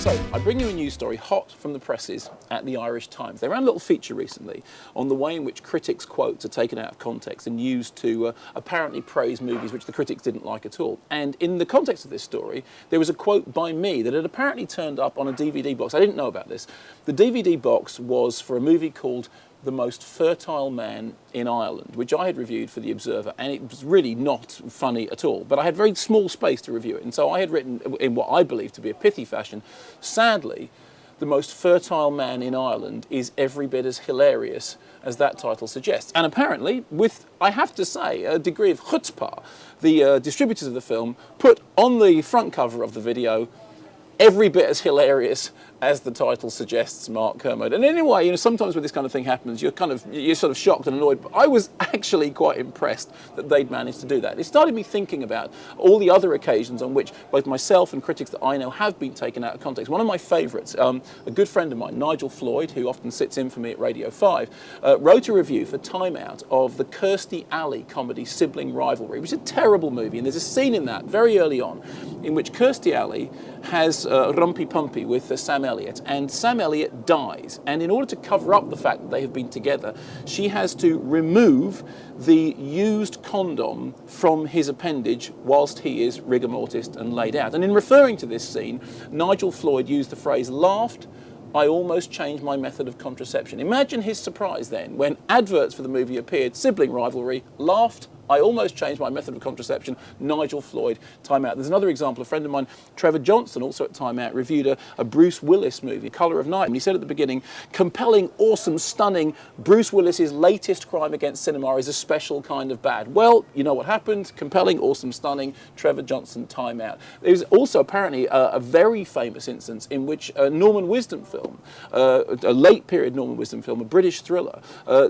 So, I bring you a news story hot from the presses at the Irish Times. They ran a little feature recently on the way in which critics' quotes are taken out of context and used to apparently praise movies which the critics didn't like at all. And in the context of this story, there was a quote by me that had apparently turned up on a DVD box. I didn't know about this. The DVD box was for a movie called The Most Fertile Man in Ireland, which I had reviewed for The Observer, and it was really not funny at all. But I had very small space to review it, and so I had written, in what I believe to be a pithy fashion, sadly, The Most Fertile Man in Ireland is every bit as hilarious as that title suggests. And apparently, with, I have to say, a degree of chutzpah, the distributors of the film put on the front cover of the video, every bit as hilarious as the title suggests, Mark Kermode. And anyway, you know, sometimes when this kind of thing happens, you're sort of shocked and annoyed. But I was actually quite impressed that they'd managed to do that. It started me thinking about all the other occasions on which both myself and critics that I know have been taken out of context. One of my favourites, a good friend of mine, Nigel Floyd, who often sits in for me at Radio 5, wrote a review for Time Out of the Kirstie Alley comedy Sibling Rivalry, which is a terrible movie. And there's a scene in that very early on in which Kirstie Alley has Rumpy Pumpy with Sam Elliott, and Sam Elliott dies. And in order to cover up the fact that they have been together, she has to remove the used condom from his appendage whilst he is rigor mortis and laid out. And in referring to this scene, Nigel Floyd used the phrase, "laughed, I almost changed my method of contraception." Imagine his surprise then when adverts for the movie appeared, Sibling Rivalry, laughed, I almost changed my method of contraception, Nigel Floyd, Time Out. There's another example. A friend of mine, Trevor Johnson, also at Time Out, reviewed a Bruce Willis movie, Colour of Night. And he said at the beginning, compelling, awesome, stunning, Bruce Willis's latest crime against cinema is a special kind of bad. Well, you know what happened? Compelling, awesome, stunning, Trevor Johnson, Time Out. There's also apparently a very famous instance in which a Norman Wisdom film, a late period Norman Wisdom film, a British thriller,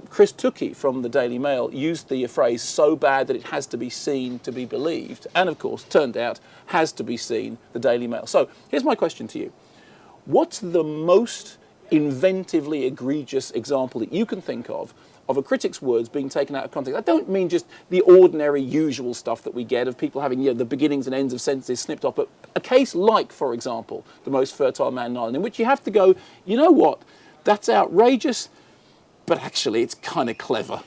Chris Tukey from the Daily Mail used the phrase, so bad that it has to be seen to be believed, and of course turned out has to be seen, the Daily Mail. So here's my question to you. What's the most inventively egregious example that you can think of a critic's words being taken out of context? I don't mean just the ordinary usual stuff that we get of people having, you know, the beginnings and ends of sentences snipped off, but a case like, for example, The Most Fertile Man in Ireland, in which you have to go, you know what, that's outrageous, but actually it's kind of clever.